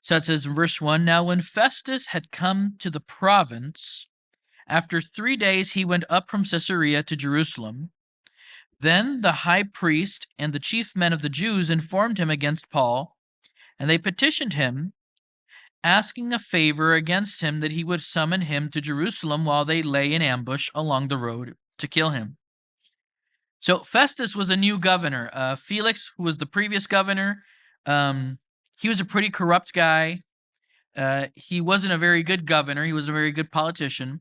So it says in verse 1, "Now when Festus had come to the province, after 3 days he went up from Caesarea to Jerusalem. Then the high priest and the chief men of the Jews informed him against Paul, and they petitioned him, asking a favor against him that he would summon him to Jerusalem while they lay in ambush along the road to kill him." So Festus was a new governor. Felix, who was the previous governor, he was a pretty corrupt guy. He wasn't a very good governor. He was a very good politician.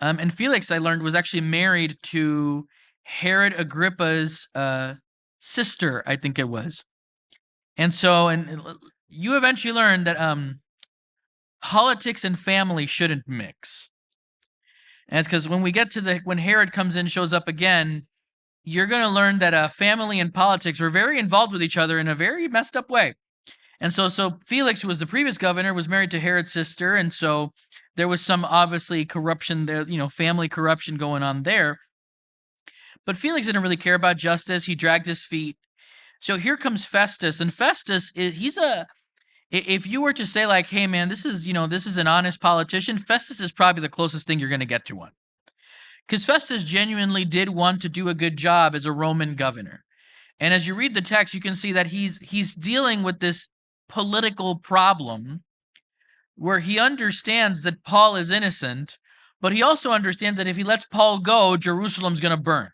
And Felix, I learned, was actually married to Herod Agrippa's sister, I think it was. And so, and you eventually learn that politics and family shouldn't mix. And it's because when we get to when Herod comes in, shows up again, you're going to learn that family and politics were very involved with each other in a very messed up way. And so Felix, who was the previous governor, was married to Herod's sister, and so there was some obviously corruption there, family corruption going on there. But Felix didn't really care about justice. He dragged his feet. So here comes Festus, and Festus if you were to say like, "Hey man, this is an honest politician," Festus is probably the closest thing you're going to get to one. Because Festus genuinely did want to do a good job as a Roman governor. And as you read the text, you can see that he's dealing with this political problem where he understands that Paul is innocent, but he also understands that if he lets Paul go, Jerusalem's going to burn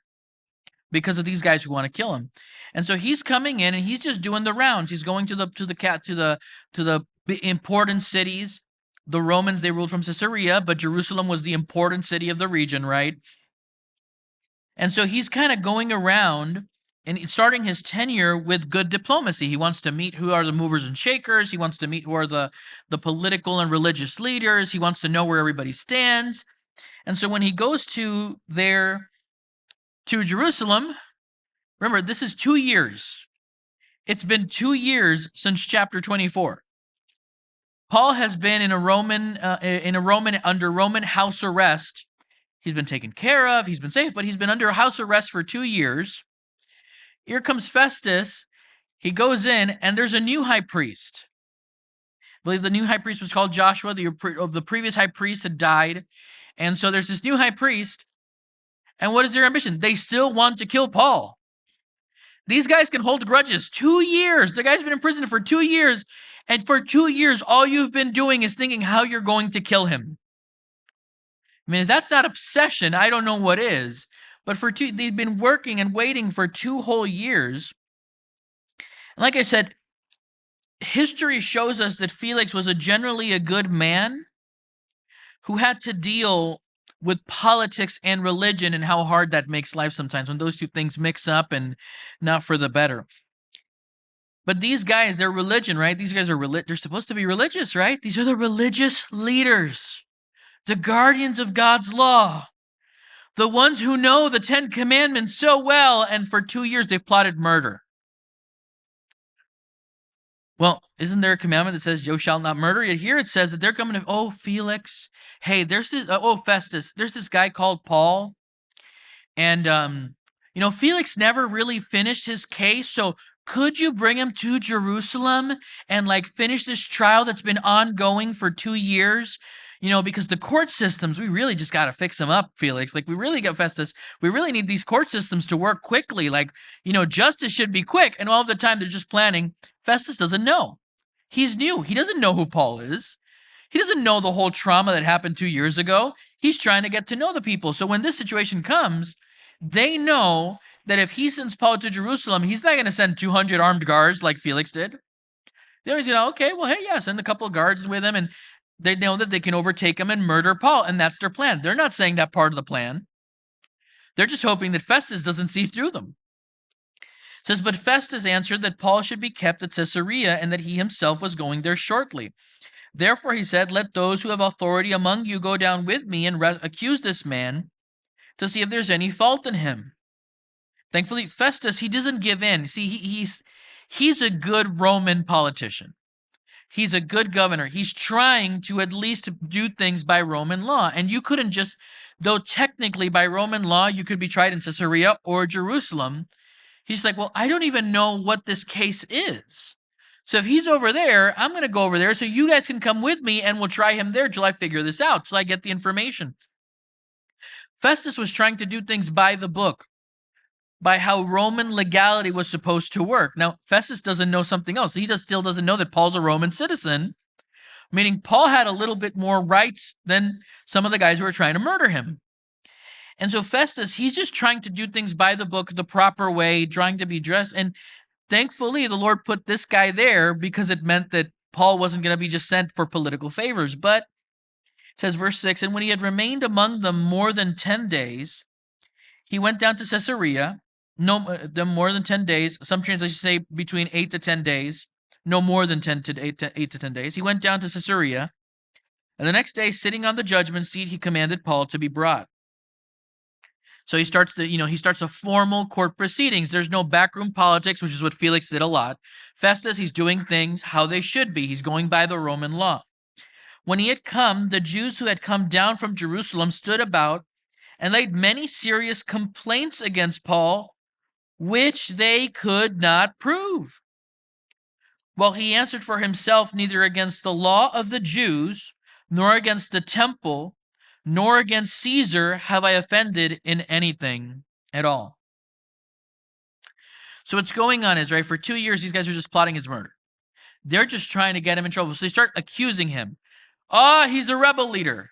because of these guys who want to kill him. And so he's coming in and he's just doing the rounds. He's going to the important cities. The Romans, they ruled from Caesarea, but Jerusalem was the important city of the region, right? And so he's kind of going around and starting his tenure with good diplomacy. He wants to meet who are the movers and shakers. He wants to meet who are the political and religious leaders. He wants to know where everybody stands. And so when he goes to Jerusalem, remember, this is 2 years. It's been 2 years since chapter 24. Paul has been under Roman house arrest. He's been taken care of. He's been safe, but he's been under house arrest for 2 years. Here comes Festus. He goes in, and there's a new high priest. I believe the new high priest was called Joshua. The previous high priest had died. And so there's this new high priest. And what is their ambition? They still want to kill Paul. These guys can hold grudges. 2 years. The guy's been in prison for 2 years. And for 2 years, all you've been doing is thinking how you're going to kill him. I mean, if that's not obsession, I don't know what is. But they've been working and waiting for 2 whole years. And like I said, history shows us that Felix was generally a good man who had to deal with politics and religion and how hard that makes life sometimes when those two things mix up and not for the better. But these guys, they're religion, right? These guys they're supposed to be religious, right? These are the religious leaders, the guardians of God's law. The ones who know the 10 Commandments so well, and for 2 years they've plotted murder. Well, isn't there a commandment that says, "You shall not murder"? Yet here it says that they're coming to, "Oh, Felix, hey, there's this, Festus, there's this guy called Paul. And, Felix never really finished his case, so could you bring him to Jerusalem and finish this trial that's been ongoing for 2 years? Because the court systems, we really just got to fix them up, Felix. We really got Festus. We really need these court systems to work quickly. Justice should be quick." And all of the time they're just planning. Festus doesn't know. He's new. He doesn't know who Paul is. He doesn't know the whole trauma that happened 2 years ago. He's trying to get to know the people. So when this situation comes, they know that if he sends Paul to Jerusalem, he's not going to send 200 armed guards like Felix did. They're always okay, well, hey, yeah, send a couple of guards with him, and they know that they can overtake him and murder Paul, and that's their plan. They're not saying that part of the plan. They're just hoping that Festus doesn't see through them. It says, "But Festus answered that Paul should be kept at Caesarea and that he himself was going there shortly. Therefore he said, 'Let those who have authority among you go down with me and accuse this man to see if there's any fault in him.'" Thankfully, Festus, he doesn't give in. See, he's a good Roman politician. He's a good governor. He's trying to at least do things by Roman law. And you couldn't just, though technically by Roman law, you could be tried in Caesarea or Jerusalem. He's like, well, I don't even know what this case is. So if he's over there, I'm going to go over there so you guys can come with me and we'll try him there till I figure this out, till I get the information. Festus was trying to do things by the book, by how Roman legality was supposed to work. Now, Festus doesn't know something else. He still doesn't know that Paul's a Roman citizen, meaning Paul had a little bit more rights than some of the guys who were trying to murder him. And so Festus, he's just trying to do things by the book, the proper way, trying to be dressed. And thankfully, the Lord put this guy there because it meant that Paul wasn't going to be just sent for political favors. But it says, verse 6, and when he had remained among them more than 10 days, he went down to Caesarea. More than 10 days. Some translations say between 8 to 10 days. No more than 8 to 10 days. He went down to Caesarea. And the next day, sitting on the judgment seat, he commanded Paul to be brought. So he starts a formal court proceedings. There's no backroom politics, which is what Felix did a lot. Festus, he's doing things how they should be. He's going by the Roman law. When he had come, the Jews who had come down from Jerusalem stood about and laid many serious complaints against Paul, which they could not prove. Well, he answered for himself, neither against the law of the Jews, nor against the temple, nor against Caesar have I offended in anything at all. So what's going on is, right, for 2 years, these guys are just plotting his murder. They're just trying to get him in trouble. So they start accusing him. Oh, he's a rebel leader.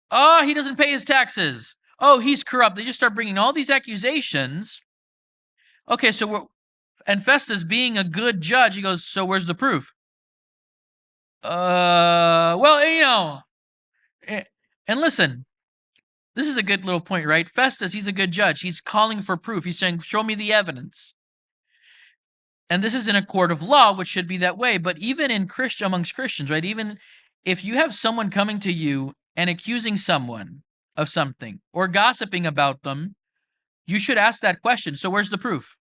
Oh, he doesn't pay his taxes. Oh, he's corrupt. They just start bringing all these accusations. Okay, and Festus, being a good judge, he goes, so where's the proof? Well, and listen, this is a good little point, right? Festus, he's a good judge. He's calling for proof. He's saying, show me the evidence. And this is in a court of law, which should be that way. But even amongst Christians, right? Even if you have someone coming to you and accusing someone of something or gossiping about them, you should ask that question. So where's the proof?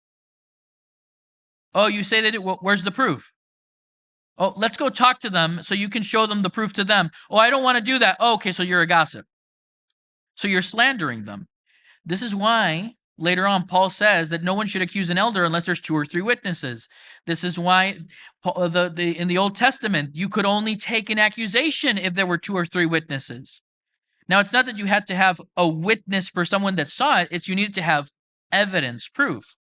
Oh, you say that where's the proof? Oh, let's go talk to them so you can show them the proof to them. Oh, I don't want to do that. Oh, okay, so you're a gossip. So you're slandering them. This is why later on Paul says that no one should accuse an elder unless there's 2 or 3 witnesses. This is why in the Old Testament, you could only take an accusation if there were 2 or 3 witnesses. Now, it's not that you had to have a witness for someone that saw it. It's you needed to have evidence, proof.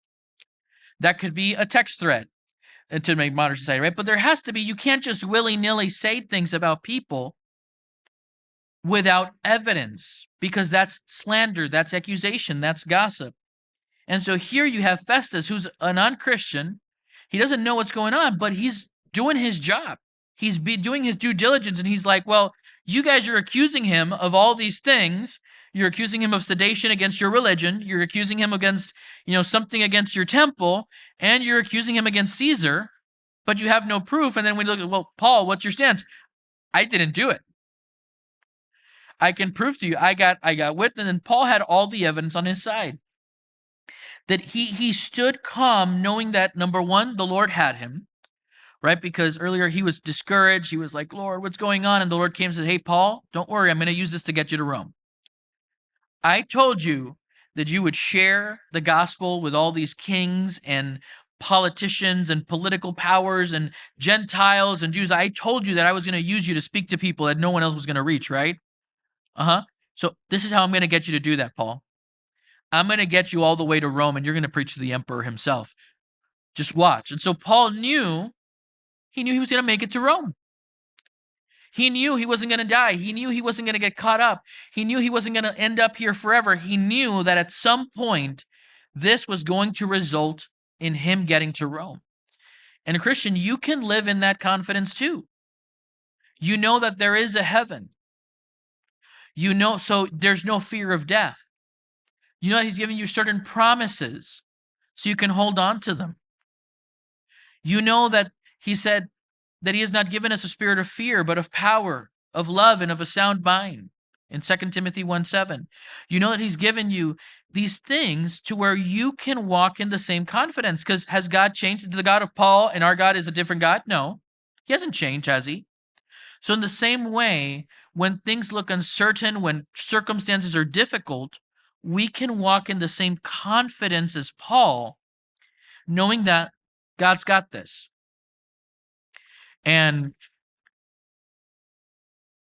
That could be a text thread to make modern society, right? But there has to be, you can't just willy-nilly say things about people without evidence, because that's slander, that's accusation, that's gossip. And so here you have Festus, who's a non-Christian. He doesn't know what's going on, but he's doing his job. He's doing his due diligence, and he's like, well, you guys are accusing him of all these things. You're accusing him of sedation against your religion. You're accusing him against, something against your temple, and you're accusing him against Caesar, but you have no proof. And then we look at, well, Paul, what's your stance? I didn't do it. I can prove to you, I got witness, and Paul had all the evidence on his side. That he stood calm, knowing that, number one, the Lord had him, right? Because earlier he was discouraged. He was like, Lord, what's going on? And the Lord came and said, hey, Paul, don't worry. I'm going to use this to get you to Rome. I told you that you would share the gospel with all these kings and politicians and political powers and Gentiles and Jews. I told you that I was going to use you to speak to people that no one else was going to reach, right? So this is how I'm going to get you to do that, Paul. I'm going to get you all the way to Rome, and you're going to preach to the emperor himself. Just watch. And so Paul knew he was going to make it to Rome. He knew he wasn't going to die. He knew he wasn't going to get caught up. He knew he wasn't going to end up here forever. He knew that at some point, this was going to result in him getting to Rome. And a Christian, you can live in that confidence too. You know that there is a heaven. So there's no fear of death. You know that he's giving you certain promises so you can hold on to them. You know that he said that he has not given us a spirit of fear, but of power, of love, and of a sound mind in 2 Timothy 1:7. You know that he's given you these things to where you can walk in the same confidence. Because has God changed? The God of Paul and our God is a different God? No, he hasn't changed, has he? So in the same way, when things look uncertain, when circumstances are difficult, we can walk in the same confidence as Paul, knowing that God's got this. And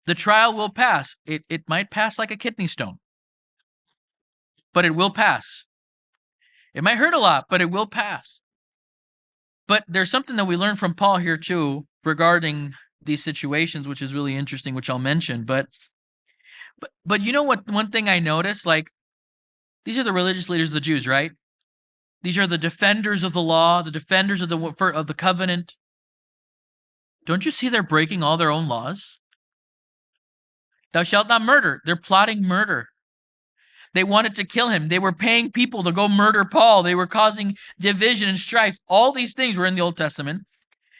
the trial will pass. It might pass like a kidney stone, but it will pass. It might hurt a lot, but it will pass. But there's something that we learn from Paul here too regarding these situations, which is really interesting, which I'll mention. But you know what? One thing I noticed, like, these are the religious leaders of the Jews, right? These are the defenders of the law, the defenders of the covenant. Don't you see they're breaking all their own laws? Thou shalt not murder. They're plotting murder. They wanted to kill him. They were paying people to go murder Paul. They were causing division and strife. All these things were in the Old Testament.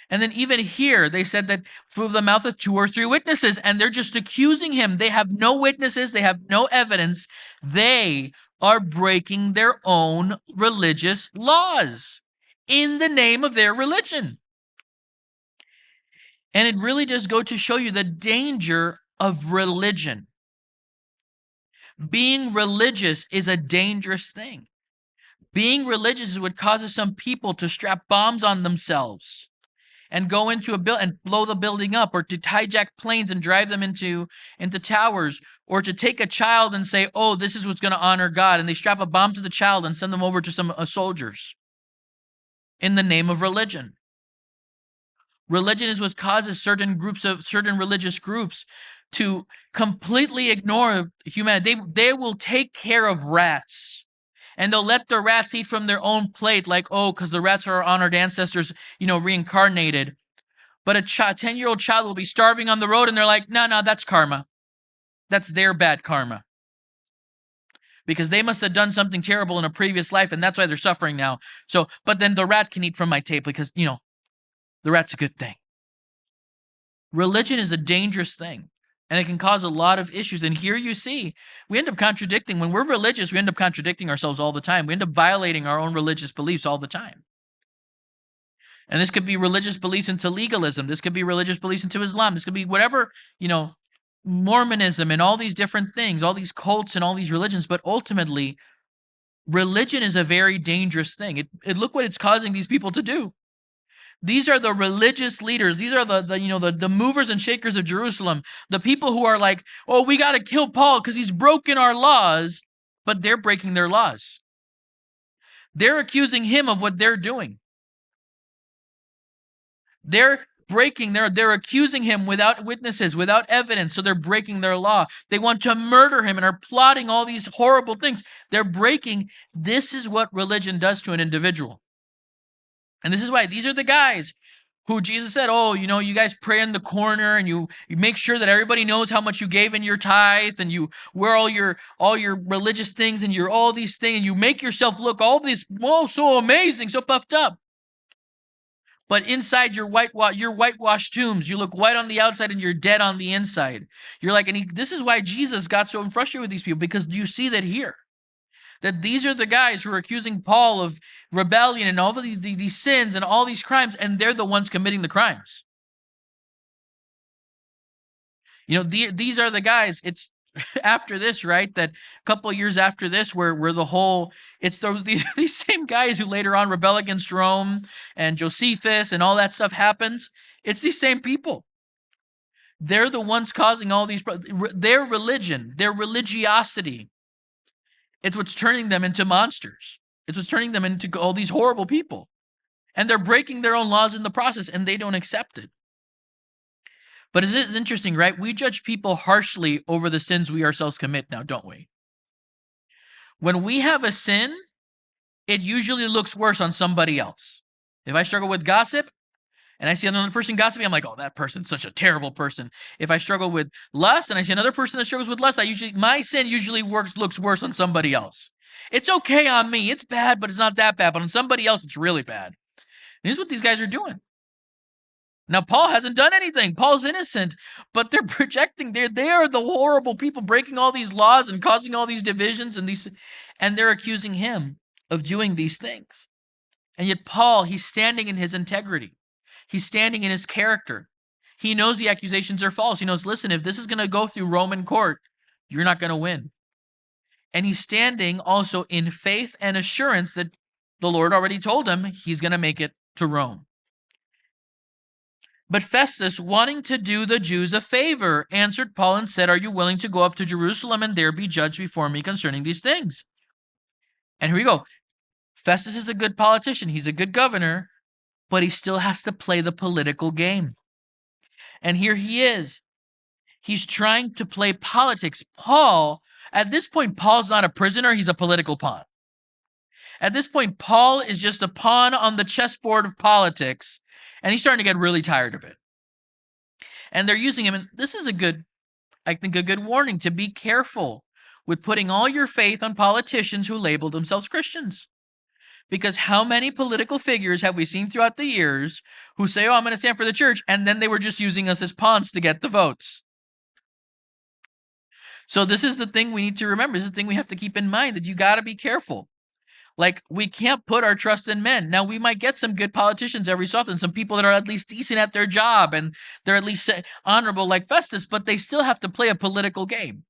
And then even here, they said that through the mouth of 2 or 3 witnesses, and they're just accusing him. They have no witnesses. They have no evidence. They are breaking their own religious laws in the name of their religion. And it really does go to show you the danger of religion. Being religious is a dangerous thing. Being religious is what causes some people to strap bombs on themselves and go into a building and blow the building up, or to hijack planes and drive them into towers, or to take a child and say, oh, this is what's going to honor God, and they strap a bomb to the child and send them over to some soldiers in the name of religion. Religion is what causes certain religious groups to completely ignore humanity. They will take care of rats, and they'll let the rats eat from their own plate, like, oh, because the rats are our honored ancestors, reincarnated. But a 10-year-old child will be starving on the road, and they're like, no, that's karma. That's their bad karma. Because they must have done something terrible in a previous life, and that's why they're suffering now. So, but then the rat can eat from my table because, the rat's a good thing. Religion is a dangerous thing, and it can cause a lot of issues. And here you see, we end up contradicting. When we're religious, we end up contradicting ourselves all the time. We end up violating our own religious beliefs all the time. And this could be religious beliefs into legalism. This could be religious beliefs into Islam. This could be whatever, Mormonism and all these different things, all these cults and all these religions. But ultimately, religion is a very dangerous thing. Look what it's causing these people to do. These are the religious leaders. These are the movers and shakers of Jerusalem. The people who are like, oh, we got to kill Paul because he's broken our laws. But they're breaking their laws. They're accusing him of what they're doing. They're accusing him without witnesses, without evidence. So they're breaking their law. They want to murder him and are plotting all these horrible things. They're breaking. This is what religion does to an individual. And this is why these are the guys who Jesus said, oh, you guys pray in the corner, and you make sure that everybody knows how much you gave in your tithe, and you wear all your religious things, and you're all these things, and you make yourself look all this, so amazing, so puffed up. But inside your whitewashed tombs, you look white on the outside and you're dead on the inside. You're like, this is why Jesus got so frustrated with these people, because you see that here. That these are the guys who are accusing Paul of rebellion and all of these sins and all these crimes, and they're the ones committing the crimes. These are the guys. It's after this, right? That a couple of years after this, where it's these same guys who later on rebel against Rome and Josephus and all that stuff happens. It's these same people. They're the ones causing all these. Their religion, their religiosity. It's what's turning them into monsters. It's what's turning them into all these horrible people. And they're breaking their own laws in the process, and they don't accept it. But it's interesting, right? We judge people harshly over the sins we ourselves commit now, don't we? When we have a sin, it usually looks worse on somebody else. If I struggle with gossip, and I see another person gossiping, I'm like, oh, that person's such a terrible person. If I struggle with lust and I see another person that struggles with lust, my sin usually looks worse on somebody else. It's okay on me. It's bad, but it's not that bad. But on somebody else, it's really bad. And this is what these guys are doing. Now, Paul hasn't done anything. Paul's innocent, but they're projecting. They are the horrible people breaking all these laws and causing all these divisions, and they're accusing him of doing these things. And yet Paul, he's standing in his integrity. He's standing in his character. He knows the accusations are false. He knows, listen, if this is going to go through Roman court, you're not going to win. And he's standing also in faith and assurance that the Lord already told him he's going to make it to Rome. But Festus, wanting to do the Jews a favor, answered Paul and said, "Are you willing to go up to Jerusalem and there be judged before me concerning these things?" And here we go. Festus is a good politician. He's a good governor, but he still has to play the political game. And here he is. He's trying to play politics. Paul, at this point, Paul's not a prisoner. He's a political pawn. At this point, Paul is just a pawn on the chessboard of politics, and he's starting to get really tired of it. And they're using him, and this is a good warning to be careful with putting all your faith on politicians who label themselves Christians. Because how many political figures have we seen throughout the years who say, "Oh, I'm going to stand for the church," and then they were just using us as pawns to get the votes? So this is the thing we need to remember. This is the thing we have to keep in mind, that you got to be careful. Like, we can't put our trust in men. Now, we might get some good politicians every so often, some people that are at least decent at their job and they're at least honorable like Festus, but they still have to play a political game.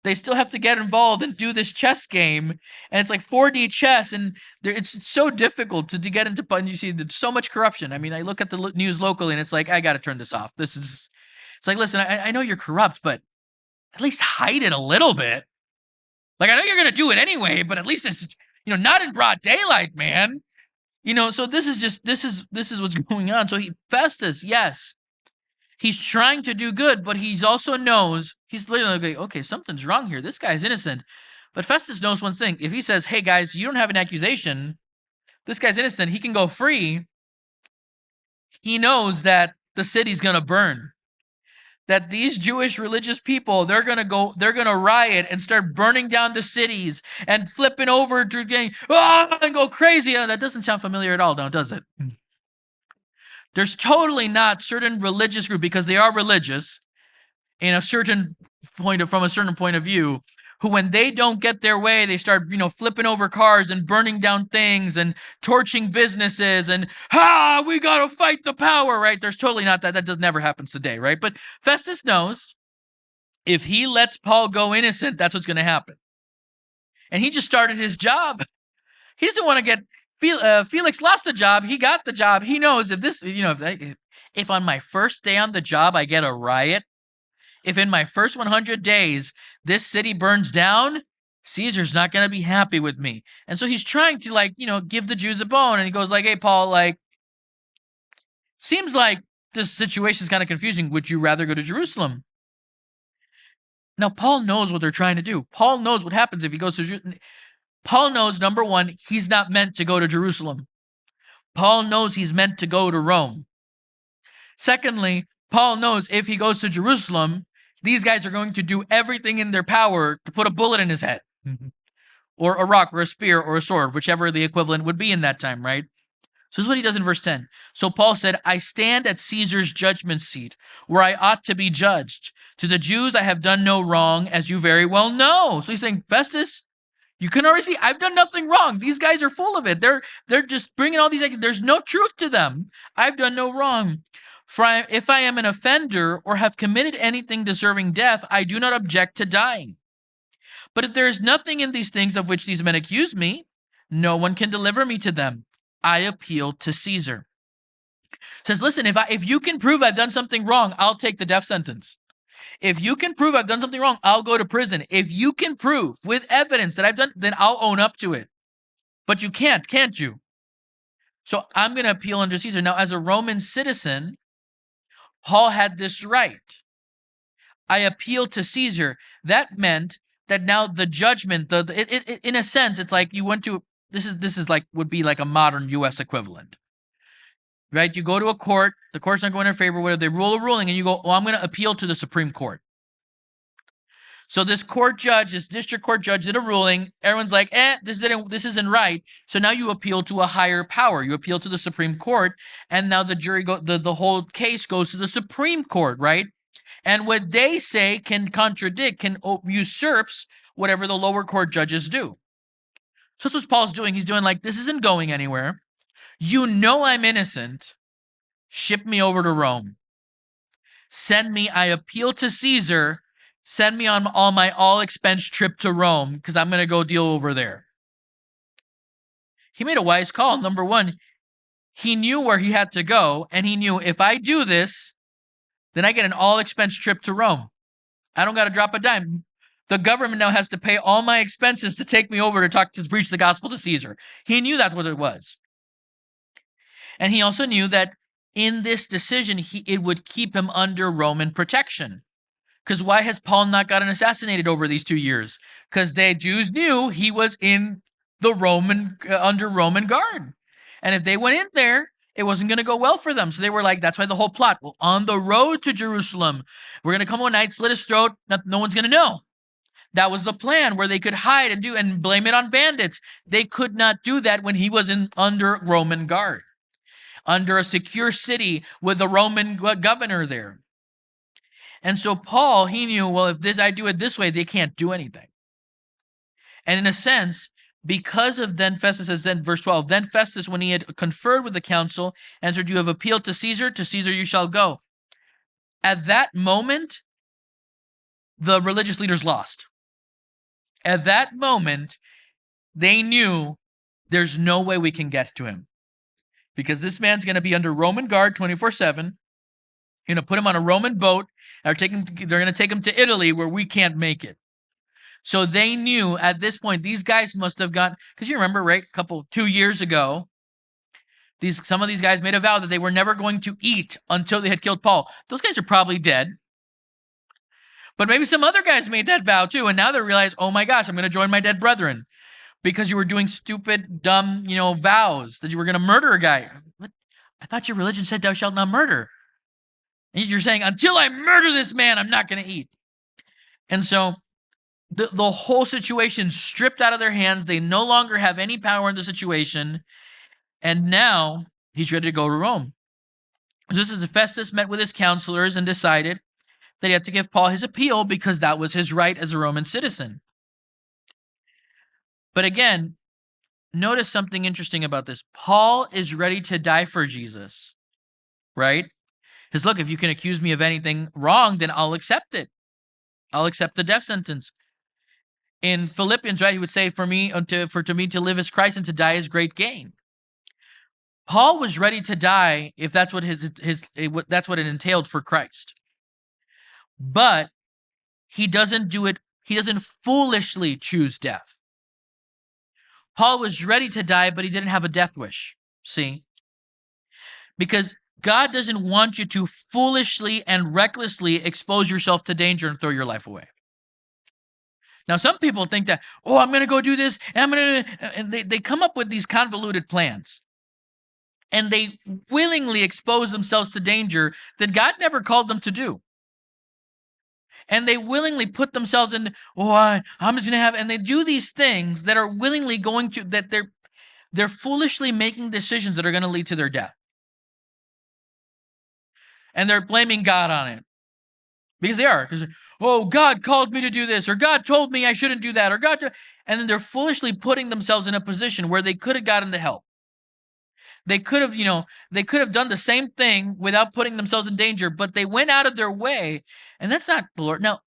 They still have to get involved and do this chess game. And it's like 4D chess, and it's so difficult to get into. And you see there's so much corruption. I mean, I look at the news locally and it's like, I got to turn this off. It's like, listen, I know you're corrupt, but at least hide it a little bit. Like, I know you're going to do it anyway, but at least it's, not in broad daylight, man. So this is what's going on. So Festus, yes, he's trying to do good, but he's also knows, he's literally like, okay, something's wrong here. This guy's innocent. But Festus knows one thing. If he says, "Hey guys, you don't have an accusation, this guy's innocent, he can go free," he knows that the city's going to burn. That these Jewish religious people, they're going to riot and start burning down the cities and flipping over to getting, and go crazy. That doesn't sound familiar at all, now, does it? There's totally not certain religious group, because they are religious in a certain from a certain point of view, who, when they don't get their way, they start, flipping over cars and burning down things and torching businesses and, we got to fight the power, right? There's totally not that. That does never happens today, right? But Festus knows if he lets Paul go innocent, that's what's going to happen. And he just started his job. He doesn't want to get, Felix lost the job. He got the job. He knows if this, if on my first day on the job, I get a riot, if in my first 100 days, this city burns down, Caesar's not going to be happy with me. And so he's trying to give the Jews a bone. And he goes like, "Hey, Paul, seems like this situation is kind of confusing. Would you rather go to Jerusalem?" Now, Paul knows what they're trying to do. Paul knows what happens if he goes to Jerusalem. Paul knows, number one, he's not meant to go to Jerusalem. Paul knows he's meant to go to Rome. Secondly, Paul knows if he goes to Jerusalem, these guys are going to do everything in their power to put a bullet in his head, or a rock, or a spear, or a sword, whichever the equivalent would be in that time, right? So this is what he does in verse 10. So Paul said, "I stand at Caesar's judgment seat, where I ought to be judged. To the Jews I have done no wrong, as you very well know." So he's saying, Festus, you can already see I've done nothing wrong. These guys are full of it. They're just bringing all these. There's no truth to them. I've done no wrong. For if I am an offender or have committed anything deserving death, I do not object to dying. But if there is nothing in these things of which these men accuse me, no one can deliver me to them. I appeal to Caesar. Says, listen, if you can prove I've done something wrong, I'll take the death sentence. If you can prove I've done something wrong, I'll go to prison. If you can prove with evidence that I've done, then I'll own up to it. But you can't you? So I'm going to appeal under Caesar. Now, as a Roman citizen, Paul had this right. I appeal to Caesar. That meant that now the judgment, in a sense, it's like you went to, this is like, would be like a modern U.S. equivalent, right? You go to a court, the court's not going in favor, whether they rule a ruling, and you go, I'm going to appeal to the Supreme Court. So this district court judge did a ruling. Everyone's like, this isn't right. So now you appeal to a higher power. You appeal to the Supreme Court, and now the jury the whole case goes to the Supreme Court, right? And what they say can usurps whatever the lower court judges do. So that's what Paul's doing. He's doing like, this isn't going anywhere. You know I'm innocent. Ship me over to Rome. Send me, I appeal to Caesar. Send me on my all-expense trip to Rome, because I'm going to go deal over there. He made a wise call. Number one, he knew where he had to go, and he knew if I do this, then I get an all-expense trip to Rome. I don't got to drop a dime. The government now has to pay all my expenses to take me over to preach the gospel to Caesar. He knew that's what it was. And he also knew that in this decision, it would keep him under Roman protection. Because why has Paul not gotten assassinated over these 2 years? Because the Jews knew he was in the under Roman guard. And if they went in there, it wasn't going to go well for them. So they were like, that's why the whole plot. Well, on the road to Jerusalem, we're going to come one night, slit his throat. No one's going to know. That was the plan, where they could hide and blame it on bandits. They could not do that when he was under Roman guard, under a secure city with a Roman governor there. And so Paul, he knew, well, if I do it this way, they can't do anything. And in a sense, because of then Festus, says then verse 12, then Festus, when he had conferred with the council, answered, you have appealed to Caesar you shall go. At that moment, the religious leaders lost. At that moment, they knew there's no way we can get to him, because this man's going to be under Roman guard 24/7. You're going to put him on a Roman boat, they're going to take him to Italy, where we can't make it. So they knew at this point, these guys must have gone, because you remember, right, 2 years ago, some of these guys made a vow that they were never going to eat until they had killed Paul. Those guys are probably dead. But maybe some other guys made that vow too, and now they realize, oh my gosh, I'm going to join my dead brethren, because you were doing stupid, dumb, vows that you were going to murder a guy. What? I thought your religion said thou shalt not murder. And you're saying, until I murder this man, I'm not going to eat. And so the whole situation stripped out of their hands. They no longer have any power in the situation. And now he's ready to go to Rome. So this is Festus met with his counselors and decided that he had to give Paul his appeal, because that was his right as a Roman citizen. But again, notice something interesting about this. Paul is ready to die for Jesus, right? Because look, if you can accuse me of anything wrong, then I'll accept it. I'll accept the death sentence. In Philippians, right, he would say, to me to live is Christ, and to die is great gain. Paul was ready to die if that's what that's what it entailed for Christ. But he doesn't do it. He doesn't foolishly choose death. Paul was ready to die, but he didn't have a death wish. See? Because God doesn't want you to foolishly and recklessly expose yourself to danger and throw your life away. Now, some people think that, I'm going to go do this, and they come up with these convoluted plans. And they willingly expose themselves to danger that God never called them to do. And they willingly put themselves in, I'm just going to have, and they do these things that are willingly that they're foolishly making decisions that are going to lead to their death. And they're blaming God on it. Because they are. God called me to do this, or God told me I shouldn't do that, and then they're foolishly putting themselves in a position where they could have gotten the help. They could have done the same thing without putting themselves in danger, but they went out of their way, and that's not the Lord. Now,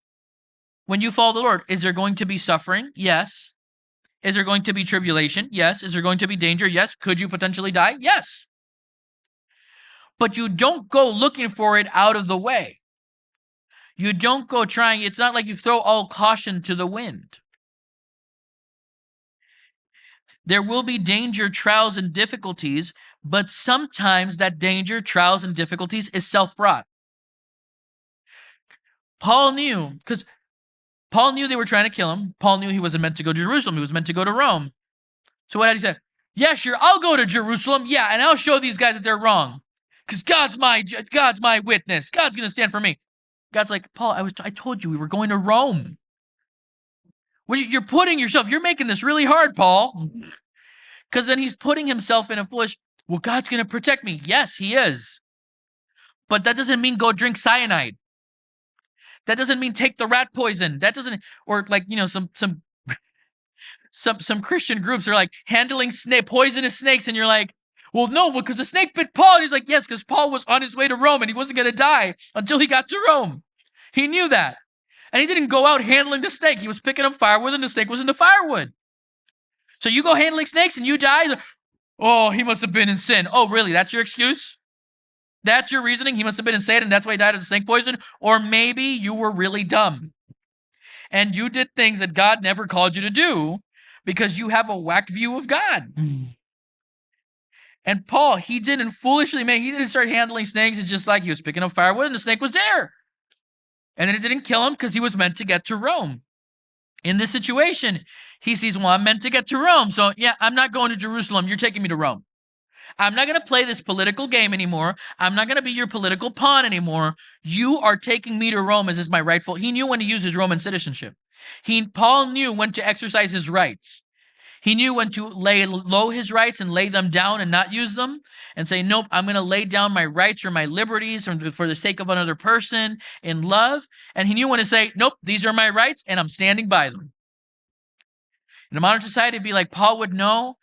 when you follow the Lord, is there going to be suffering? Yes. Is there going to be tribulation? Yes. Is there going to be danger? Yes. Could you potentially die? Yes. But you don't go looking for it out of the way. You don't go trying. It's not like you throw all caution to the wind. There will be danger, trials, and difficulties, but sometimes that danger, trials, and difficulties is self-brought. Paul knew they were trying to kill him. Paul knew he wasn't meant to go to Jerusalem. He was meant to go to Rome. So what had he said? Yeah, sure, I'll go to Jerusalem. Yeah, and I'll show these guys that they're wrong. Because God's my witness. God's going to stand for me. God's like, Paul, I told you we were going to Rome. Well, you're making this really hard, Paul. Because then he's putting himself in a foolish, God's going to protect me. Yes, he is. But that doesn't mean go drink cyanide. That doesn't mean take the rat poison. That doesn't, or like, some Christian groups are like handling poisonous snakes, and you're like, well, no, because the snake bit Paul. And he's like, yes, because Paul was on his way to Rome and he wasn't going to die until he got to Rome. He knew that. And he didn't go out handling the snake. He was picking up firewood, and the snake was in the firewood. So you go handling snakes and you die. Oh, he must have been in sin. Oh, really? That's your excuse? That's your reasoning? He must have been insane and that's why he died of the snake poison? Or maybe you were really dumb and you did things that God never called you to do because you have a whacked view of God. And Paul, he didn't start handling snakes. It's just like he was picking up firewood and the snake was there. And then it didn't kill him because he was meant to get to Rome. In this situation, he sees, well, I'm meant to get to Rome. So yeah, I'm not going to Jerusalem. You're taking me to Rome. I'm not going to play this political game anymore. I'm not going to be your political pawn anymore. You are taking me to Rome as is my rightful. He knew when to use his Roman citizenship. Paul knew when to exercise his rights. He knew when to lay low his rights and lay them down and not use them and say, nope, I'm going to lay down my rights or my liberties for the sake of another person in love. And he knew when to say, nope, these are my rights and I'm standing by them. In a modern society, it'd be like Paul would know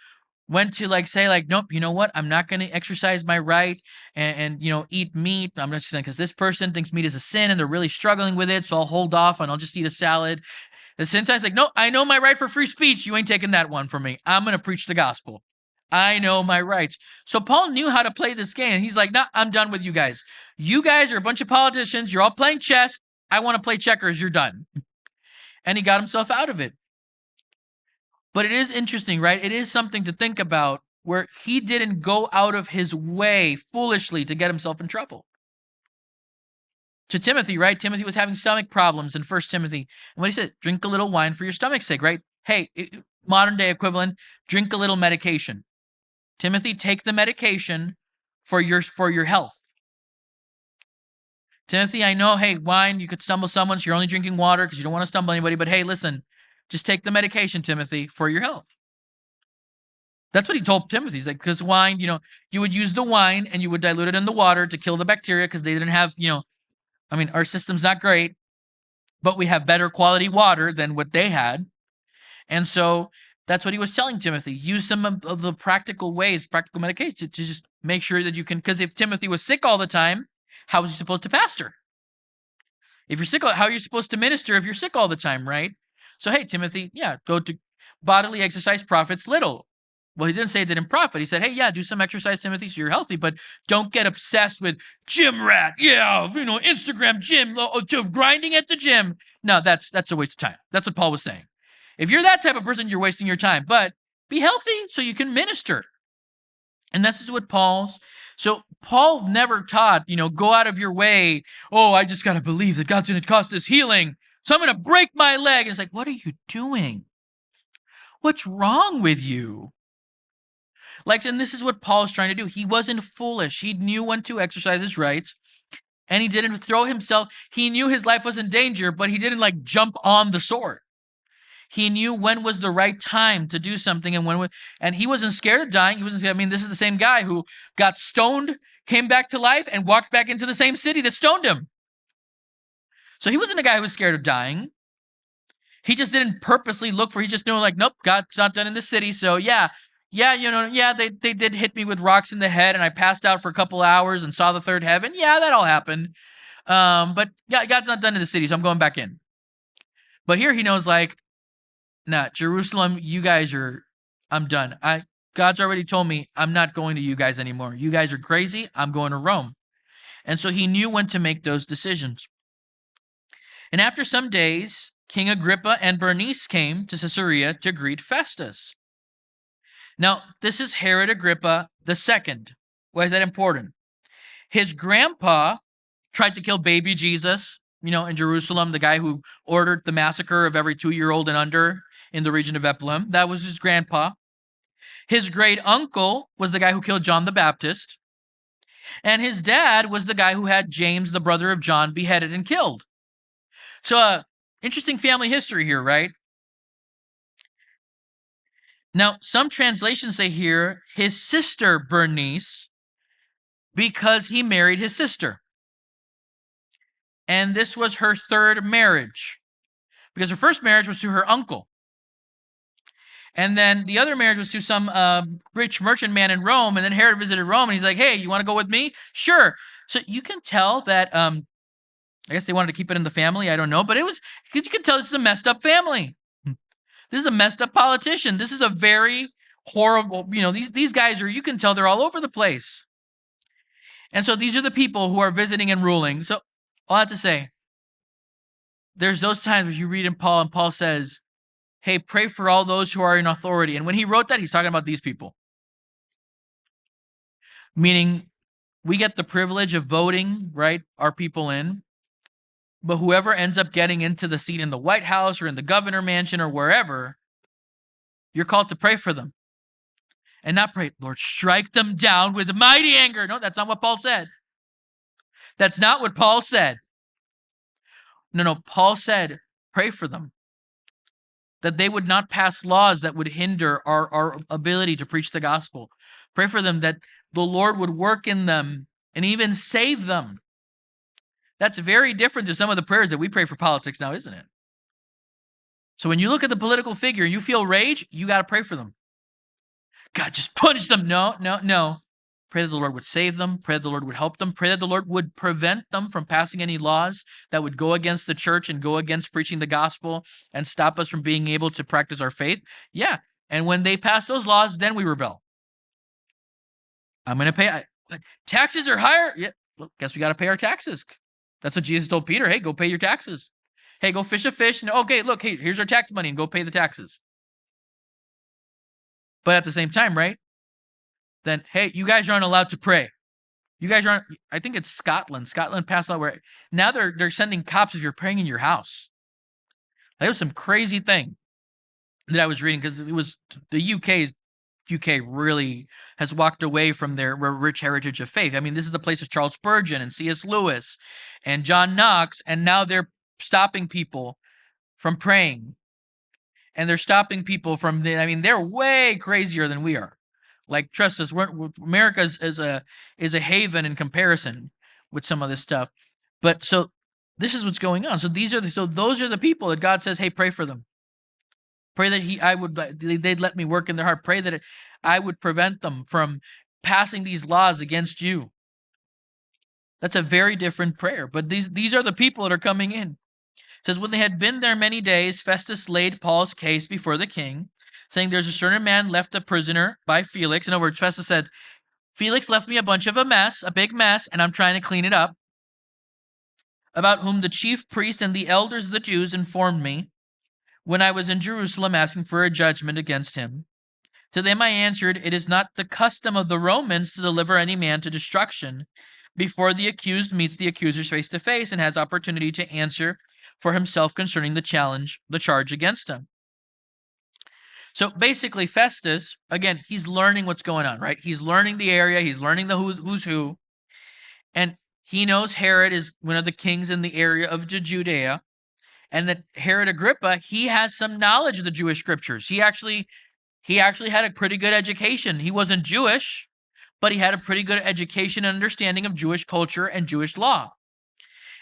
when to say nope, you know what? I'm not going to exercise my right and eat meat. I'm just saying because this person thinks meat is a sin and they're really struggling with it. So I'll hold off and I'll just eat a salad. The sometimes no, I know my right for free speech. You ain't taking that one from me. I'm going to preach the gospel. I know my rights. So Paul knew how to play this game. He's like, no, I'm done with you guys. You guys are a bunch of politicians. You're all playing chess. I want to play checkers. You're done. And he got himself out of it. But it is interesting, right? It is something to think about where he didn't go out of his way foolishly to get himself in trouble. To Timothy, right? Timothy was having stomach problems in 1 Timothy. And what he said, drink a little wine for your stomach's sake, right? Hey, modern day equivalent, drink a little medication. Timothy, take the medication for your health. Timothy, I know, hey, wine, you could stumble someone, so you're only drinking water because you don't want to stumble anybody. But hey, listen, just take the medication, Timothy, for your health. That's what he told Timothy. He's like, because wine, you would use the wine and you would dilute it in the water to kill the bacteria because they didn't have, our system's not great, but we have better quality water than what they had. And so that's what he was telling Timothy. Use some of the practical ways, practical medication to just make sure that you can, because if Timothy was sick all the time, how was he supposed to pastor? If you're sick, how are you supposed to minister if you're sick all the time, right? So, hey, Timothy, yeah, go to bodily exercise profits little. Well, he didn't say it didn't profit. He said, hey, yeah, do some exercise, Timothy, so you're healthy, but don't get obsessed with gym rat. Yeah, Instagram gym, grinding at the gym. No, that's a waste of time. That's what Paul was saying. If you're that type of person, you're wasting your time, but be healthy so you can minister. And this is what so Paul never taught, go out of your way. Oh, I just got to believe that God's going to cause this healing. So I'm going to break my leg. And it's like, what are you doing? What's wrong with you? And this is what Paul's trying to do. He wasn't foolish. He knew when to exercise his rights, and he didn't throw himself. He knew his life was in danger, but he didn't jump on the sword. He knew when was the right time to do something, and he wasn't scared of dying. He wasn't scared. This is the same guy who got stoned, came back to life, and walked back into the same city that stoned him. So he wasn't a guy who was scared of dying. He just didn't purposely look for. He just knew nope, God's not done in this city. So they did hit me with rocks in the head and I passed out for a couple hours and saw the third heaven. Yeah, that all happened. But yeah, God's not done in the city, so I'm going back in. But here he knows nah, Jerusalem, you guys I'm done. God's already told me I'm not going to you guys anymore. You guys are crazy. I'm going to Rome. And so he knew when to make those decisions. And after some days, King Agrippa and Bernice came to Caesarea to greet Festus. Now, this is Herod Agrippa II. Why is that important? His grandpa tried to kill baby Jesus, in Jerusalem, the guy who ordered the massacre of every 2-year-old and under in the region of Bethlehem. That was his grandpa. His great uncle was the guy who killed John the Baptist. And his dad was the guy who had James, the brother of John, beheaded and killed. So, interesting family history here, right? Now, some translations say here his sister Bernice because he married his sister. And this was her third marriage because her first marriage was to her uncle. And then the other marriage was to some rich merchant man in Rome. And then Herod visited Rome and he's like, hey, you want to go with me? Sure. So you can tell that, I guess they wanted to keep it in the family. I don't know. But it was, because you can tell this is a messed up family. This is a messed up politician. This is a very horrible, these guys are, you can tell they're all over the place. And so these are the people who are visiting and ruling. So all I have to say, there's those times where you read in Paul and Paul says, hey, pray for all those who are in authority. And when he wrote that, he's talking about these people. Meaning we get the privilege of voting, right, our people in. But whoever ends up getting into the seat in the White House or in the governor mansion or wherever, you're called to pray for them. And not pray, Lord, strike them down with mighty anger. No, that's not what Paul said. That's not what Paul said. No, Paul said, pray for them. That they would not pass laws that would hinder our ability to preach the gospel. Pray for them that the Lord would work in them and even save them. That's very different to some of the prayers that we pray for politics now, isn't it? So when you look at the political figure and you feel rage, you got to pray for them. God, just punish them. No. Pray that the Lord would save them. Pray that the Lord would help them. Pray that the Lord would prevent them from passing any laws that would go against the church and go against preaching the gospel and stop us from being able to practice our faith. Yeah. And when they pass those laws, then we rebel. I'm going to pay. Taxes are higher. Yeah. Well, guess we got to pay our taxes. That's what Jesus told Peter. Hey, go pay your taxes. Hey, go fish a fish. And okay, look, hey, here's our tax money and go pay the taxes. But at the same time, right? Then, hey, you guys aren't allowed to pray. You guys aren't, I think it's Scotland. Scotland passed law where now they're sending cops if you're praying in your house. That was some crazy thing that I was reading because it was the UK really has walked away from their rich heritage of faith. I mean, this is the place of Charles Spurgeon and C.S. Lewis and John Knox, and now they're stopping people from praying. And they're stopping people from they're way crazier than we are. Like, trust us, America is a haven in comparison with some of this stuff. But so this is what's going on. So those are the people that God says, hey, pray for them. Pray that they'd let me work in their heart. Pray that I would prevent them from passing these laws against you. That's a very different prayer. But these are the people that are coming in. It says, when they had been there many days, Festus laid Paul's case before the king, saying, there's a certain man left a prisoner by Felix. In other words, Festus said, Felix left me a big mess, and I'm trying to clean it up, about whom the chief priest and the elders of the Jews informed me when I was in Jerusalem asking for a judgment against him. To them I answered, it is not the custom of the Romans to deliver any man to destruction before the accused meets the accusers face to face and has opportunity to answer for himself concerning the charge against him. So basically, Festus, again, he's learning what's going on, right? He's learning the area. He's learning the who's who. And he knows Herod is one of the kings in the area of Judea. And that Herod Agrippa, he has some knowledge of the Jewish scriptures. He actually had a pretty good education. He wasn't Jewish, but he had a pretty good education and understanding of Jewish culture and Jewish law.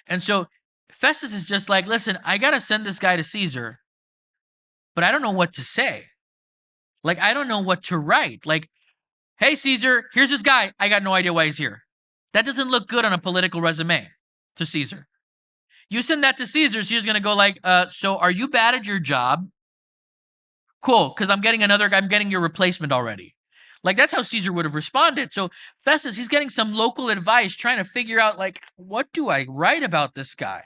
And so Festus is just like, listen, I got to send this guy to Caesar, but I don't know what to say. Like, I don't know what to write. Like, hey, Caesar, here's this guy. I got no idea why he's here. That doesn't look good on a political resume to Caesar. You send that to Caesar, Caesar's going to go like, so are you bad at your job? Cool, because I'm getting your replacement already. Like, that's how Caesar would have responded. So Festus, he's getting some local advice, trying to figure out, like, what do I write about this guy?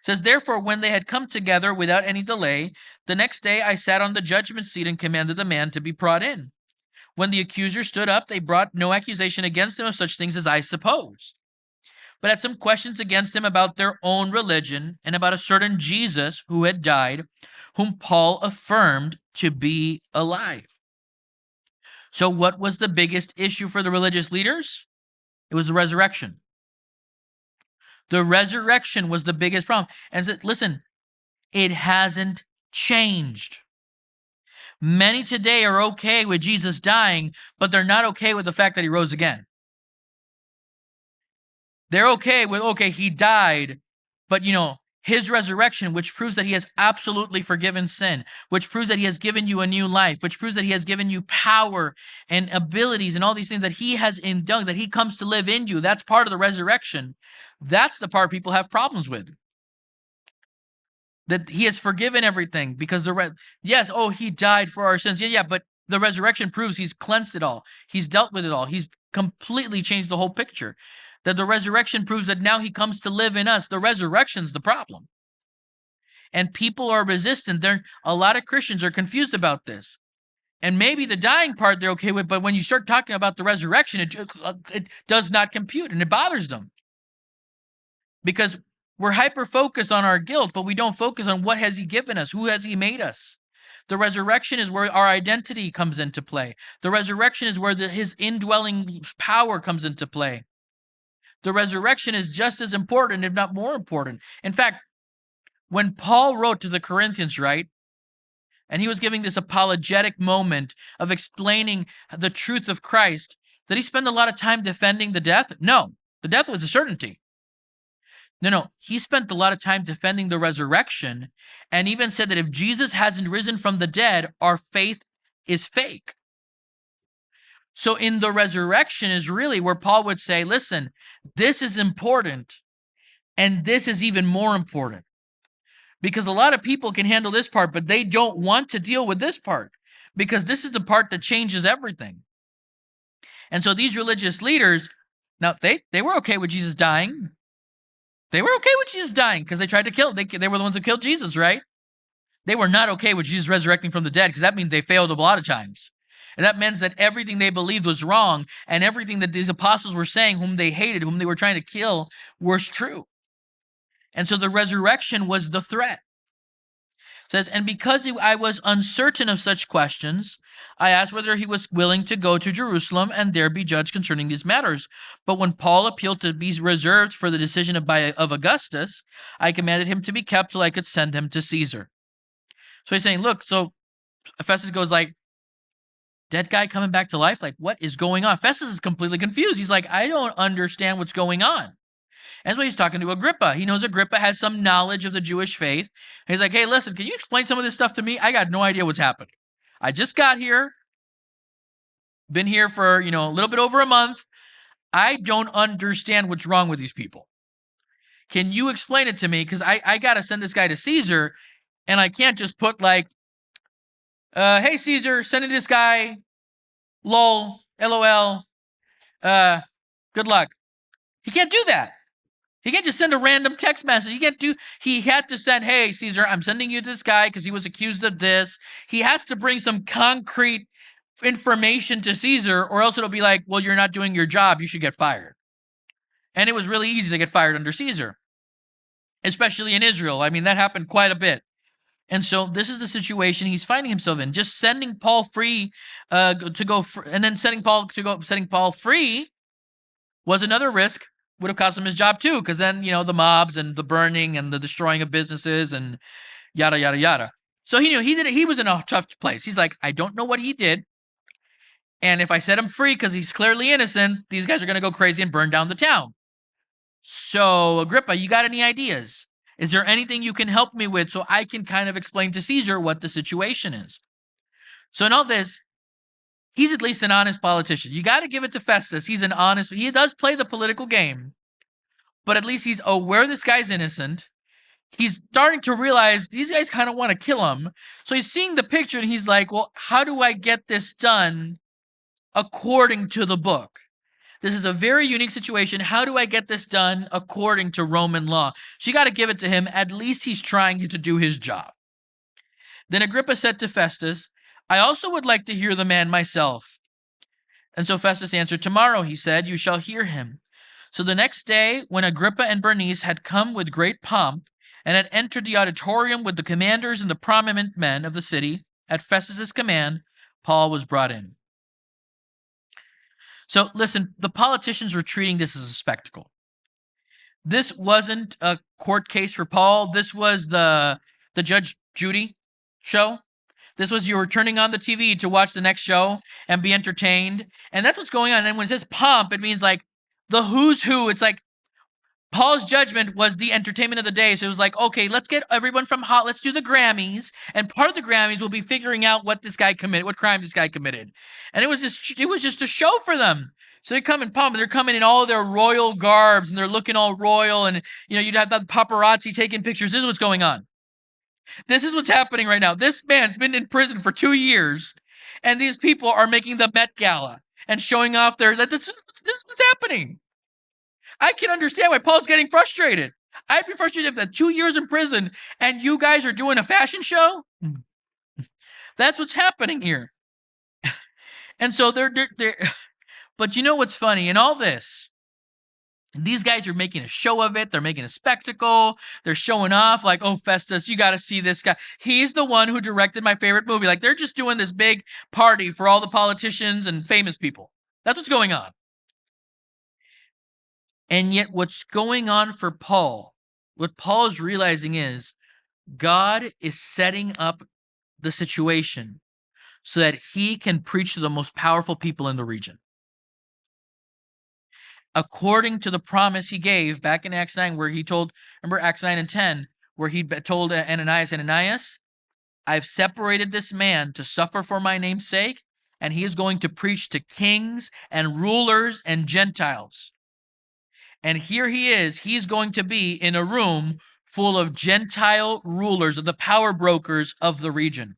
It says, therefore, when they had come together without any delay, the next day I sat on the judgment seat and commanded the man to be brought in. When the accuser stood up, they brought no accusation against him of such things as I supposed, but had some questions against him about their own religion and about a certain Jesus who had died, whom Paul affirmed to be alive. So what was the biggest issue for the religious leaders? It was the resurrection. The resurrection was the biggest problem. And said, listen, it hasn't changed. Many today are okay with Jesus dying, but they're not okay with the fact that he rose again. They're okay with, he died, but his resurrection, which proves that he has absolutely forgiven sin, which proves that he has given you a new life, which proves that he has given you power and abilities and all these things that he has endowed, that he comes to live in you. That's part of the resurrection. That's the part people have problems with. That he has forgiven everything because he died for our sins. Yeah, but The resurrection proves he's cleansed it all. He's dealt with it all. He's completely changed the whole picture. That the resurrection proves that now he comes to live in us. The resurrection's the problem. And people are resistant. A lot of Christians are confused about this. And maybe the dying part they're okay with, but when you start talking about the resurrection, it does not compute, and it bothers them. Because we're hyper-focused on our guilt, but we don't focus on what has he given us, who has he made us. The resurrection is where our identity comes into play. The resurrection is where his indwelling power comes into play. The resurrection is just as important, if not more important. In fact, when Paul wrote to the Corinthians, right, and he was giving this apologetic moment of explaining the truth of Christ, did he spend a lot of time defending the death? No, the death was a certainty. No, he spent a lot of time defending the resurrection, and even said that if Jesus hasn't risen from the dead, our faith is fake. So in the resurrection is really where Paul would say, listen, this is important, and this is even more important. Because a lot of people can handle this part, but they don't want to deal with this part, because this is the part that changes everything. And so these religious leaders, now they were okay with Jesus dying. They were okay with Jesus dying because they tried to kill. They were the ones who killed Jesus, right? They were not okay with Jesus resurrecting from the dead, because that means they failed a lot of times. And that means that everything they believed was wrong, and everything that these apostles were saying, whom they hated, whom they were trying to kill, was true. And so the resurrection was the threat. It says, and because I was uncertain of such questions, I asked whether he was willing to go to Jerusalem and there be judged concerning these matters. But when Paul appealed to be reserved for the decision of Augustus, I commanded him to be kept till I could send him to Caesar. So he's saying, look, so Festus goes like, dead guy coming back to life? Like, what is going on? Festus is completely confused. He's like, I don't understand what's going on. And that's why he's talking to Agrippa. He knows Agrippa has some knowledge of the Jewish faith. And he's like, hey, listen, can you explain some of this stuff to me? I got no idea what's happening. I just got here. Been here for, a little bit over a month. I don't understand what's wrong with these people. Can you explain it to me? Because I got to send this guy to Caesar, and I can't just put like, hey, Caesar, sending this guy, lol, LOL, good luck. He can't do that. He can't just send a random text message. He had to send, hey, Caesar, I'm sending you this guy because he was accused of this. He has to bring some concrete information to Caesar, or else it'll be like, well, you're not doing your job. You should get fired. And it was really easy to get fired under Caesar, especially in Israel. I mean, that happened quite a bit. And so this is the situation he's finding himself in. Just sending Paul free to go, and then setting Paul free was another risk. Would have cost him his job too, because then, the mobs and the burning and the destroying of businesses and yada, yada, yada. So he knew he was in a tough place. He's like, I don't know what he did. And if I set him free because he's clearly innocent, these guys are going to go crazy and burn down the town. So Agrippa, you got any ideas? Is there anything you can help me with so I can kind of explain to Caesar what the situation is? So in all this, he's at least an honest politician. You got to give it to Festus. He does play the political game, but at least he's aware this guy's innocent. He's starting to realize these guys kind of want to kill him. So he's seeing the picture and he's like, well, how do I get this done according to the book? This is a very unique situation. How do I get this done according to Roman law? So you got to give it to him. At least he's trying to do his job. Then Agrippa said to Festus, I also would like to hear the man myself. And so Festus answered, tomorrow, he said, you shall hear him. So the next day, when Agrippa and Bernice had come with great pomp and had entered the auditorium with the commanders and the prominent men of the city, at Festus's command, Paul was brought in. So listen, the politicians were treating this as a spectacle. This wasn't a court case for Paul. This was the Judge Judy show. This was, you were turning on the TV to watch the next show and be entertained. And that's what's going on. And when it says pomp, it means like the who's who. It's like Paul's judgment was the entertainment of the day. So it was like, okay, let's get everyone let's do the Grammys. And part of the Grammys will be figuring out what crime this guy committed. And it was just a show for them. So they come in pomp, and they're coming in all their royal garbs, and they're looking all royal. And, you'd have that paparazzi taking pictures. This is what's going on. This is what's happening right now. This man's been in prison for 2 years, And these people are making the Met Gala and showing off that this was happening. I can understand why Paul's getting frustrated. I'd be frustrated if that 2 years in prison and you guys are doing a fashion show. That's what's happening here. And so they're but you know what's funny in all this? These guys are making a show of it. They're making a spectacle. They're showing off like, oh, Festus, you got to see this guy. He's the one who directed my favorite movie. Like they're just doing this big party for all the politicians and famous people. That's what's going on. And yet what's going on for Paul, what Paul is realizing is God is setting up the situation so that he can preach to the most powerful people in the region. According to the promise he gave back in Acts 9, where he told, remember Acts 9 and 10, where he told Ananias, I've separated this man to suffer for my name's sake, and he is going to preach to kings and rulers and Gentiles. And here he is, he's going to be in a room full of Gentile rulers, of the power brokers of the region.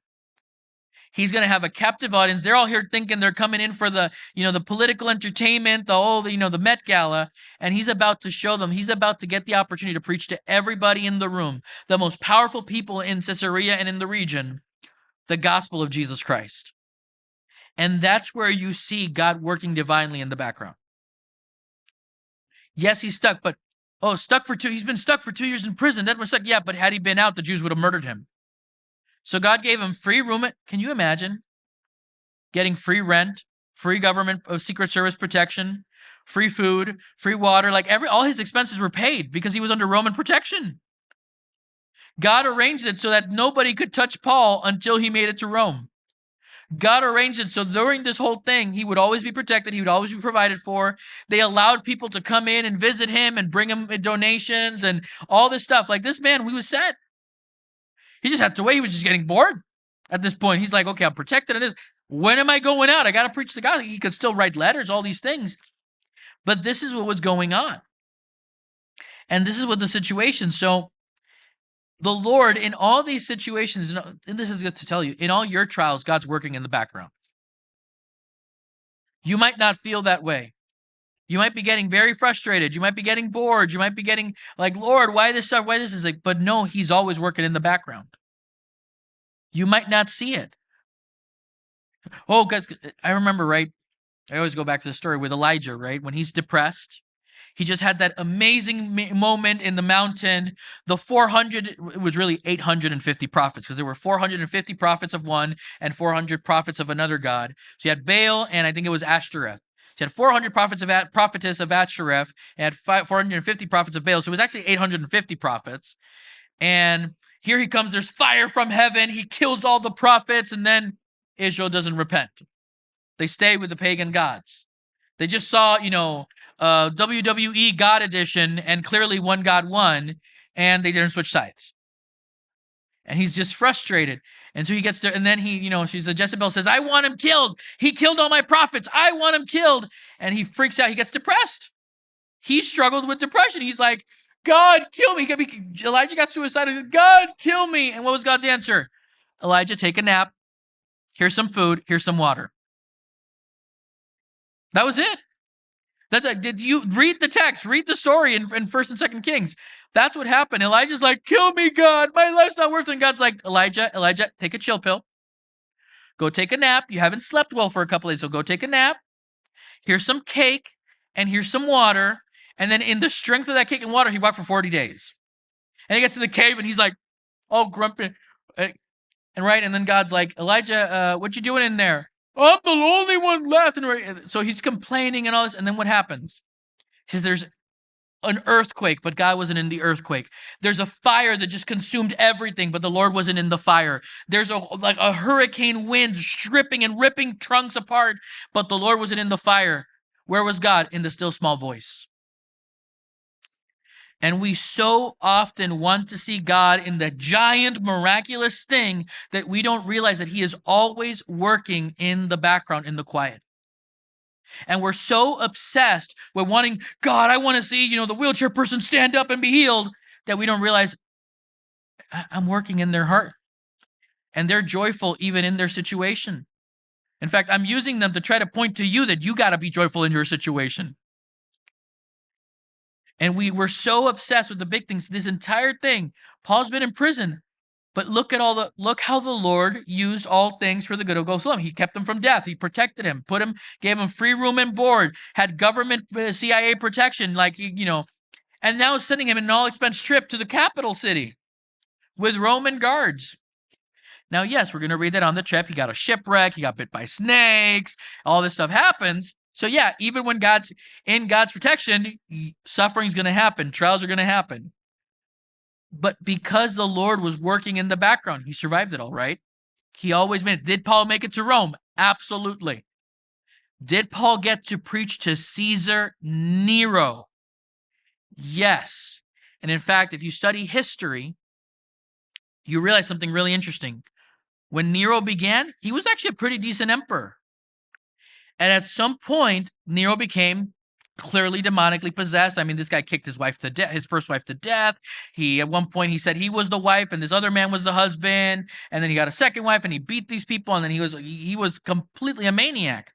He's going to have a captive audience. They're all here thinking they're coming in for the, the political entertainment, the Met Gala. And he's about to show them, he's about to get the opportunity to preach to everybody in the room, the most powerful people in Caesarea and in the region, the gospel of Jesus Christ. And that's where you see God working divinely in the background. Yes, he's stuck, but, he's been stuck for 2 years in prison. That was stuck. Yeah, but had he been out, the Jews would have murdered him. So God gave him free room. Can you imagine getting free rent, free government Secret Service protection, free food, free water? Like all his expenses were paid because he was under Roman protection. God arranged it so that nobody could touch Paul until he made it to Rome. God arranged it so during this whole thing, he would always be protected. He would always be provided for. They allowed people to come in and visit him and bring him donations and all this stuff. Like this man, he was set. He just had to wait. He was just getting bored at this point. He's like, okay, I'm protected in this. When am I going out? I got to preach the gospel. He could still write letters, all these things. But this is what was going on. And this is what the situation. So the Lord, in all these situations, and this is good to tell you, in all your trials, God's working in the background. You might not feel that way. You might be getting very frustrated. You might be getting bored. You might be getting like, Lord, why this stuff? Why this is like, but no, he's always working in the background. You might not see it. Oh, guys, I remember, right? I always go back to the story with Elijah, right? When he's depressed, he just had that amazing moment in the mountain. The 400, it was really 850 prophets because there were 450 prophets of one and 400 prophets of another god. So you had Baal and I think it was Ashtoreth. He had 400 prophetess of Ashtoreth and had 450 prophets of Baal. So it was actually 850 prophets. And here he comes. There's fire from heaven. He kills all the prophets. And then Israel doesn't repent. They stay with the pagan gods. They just saw, WWE God Edition, and clearly one God won, and they didn't switch sides. And he's just frustrated. And so he gets there, and then Jezebel says, I want him killed. He killed all my prophets. I want him killed. And he freaks out. He gets depressed. He struggled with depression. He's like, God, kill me. Elijah got suicidal. God, kill me. And what was God's answer? Elijah, take a nap. Here's some food. Here's some water. That was it. Did you read the text? Read the story in 1st and 2nd Kings. That's what happened. Elijah's like, kill me, God. My life's not worth it. And God's like, Elijah, take a chill pill. Go take a nap. You haven't slept well for a couple days, so go take a nap. Here's some cake, and here's some water. And then in the strength of that cake and water, he walked for 40 days. And he gets to the cave, and he's like, all grumpy. And then God's like, Elijah, what you doing in there? I'm the only one left. And so he's complaining and all this. And then what happens? He says there's an earthquake, but God wasn't in the earthquake. There's a fire that just consumed everything, but the Lord wasn't in the fire. There's a hurricane wind stripping and ripping trunks apart, but the Lord wasn't in the fire. Where was God? In the still small voice. And we so often want to see God in the giant miraculous thing that we don't realize that he is always working in the background, in the quiet. And we're so obsessed with wanting, God, I want to see, the wheelchair person stand up and be healed, that we don't realize I'm working in their heart. And they're joyful even in their situation. In fact, I'm using them to try to point to you that you got to be joyful in your situation. And we were so obsessed with the big things. This entire thing, Paul's been in prison, but look how the Lord used all things for the good of Jerusalem. He kept him from death. He protected him, gave him free room and board, had government CIA protection, and now sending him an all-expense trip to the capital city with Roman guards. Now, yes, we're going to read that on the trip. He got a shipwreck. He got bit by snakes. All this stuff happens. So yeah, even when God's in God's protection, suffering's going to happen. Trials are going to happen. But because the Lord was working in the background, he survived it all, right? He always made it. Did Paul make it to Rome? Absolutely. Did Paul get to preach to Caesar Nero? Yes. And in fact, if you study history, you realize something really interesting. When Nero began, he was actually a pretty decent emperor. And at some point, Nero became clearly demonically possessed. I mean, this guy kicked his first wife to death. At one point, he said he was the wife and this other man was the husband. And then he got a second wife and he beat these people. And then he was completely a maniac.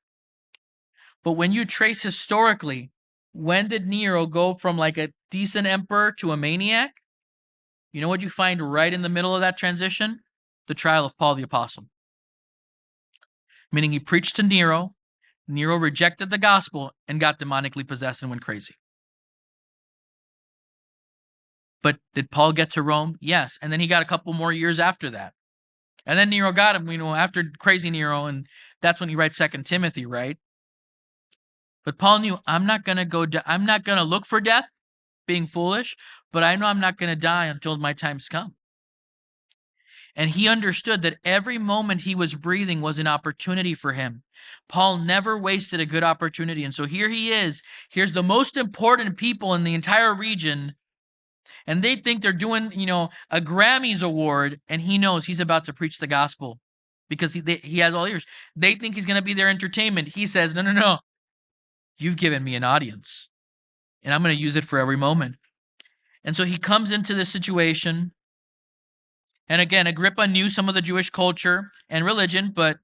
But when you trace historically, when did Nero go from like a decent emperor to a maniac? You know what you find right in the middle of that transition? The trial of Paul the Apostle. Meaning he preached to Nero. Nero rejected the gospel and got demonically possessed and went crazy. But did Paul get to Rome? Yes. And then he got a couple more years after that. And then Nero got him, after crazy Nero, and that's when he writes 2 Timothy, right? But Paul knew, I'm not going to look for death, being foolish, but I know I'm not going to die until my time's come. And he understood that every moment he was breathing was an opportunity for him. Paul never wasted a good opportunity. And so here he is. Here's the most important people in the entire region. And they think they're doing, a Grammys award. And he knows he's about to preach the gospel because he has all ears. They think he's going to be their entertainment. He says, no. You've given me an audience. And I'm going to use it for every moment. And so he comes into this situation. And again, Agrippa knew some of the Jewish culture and religion, but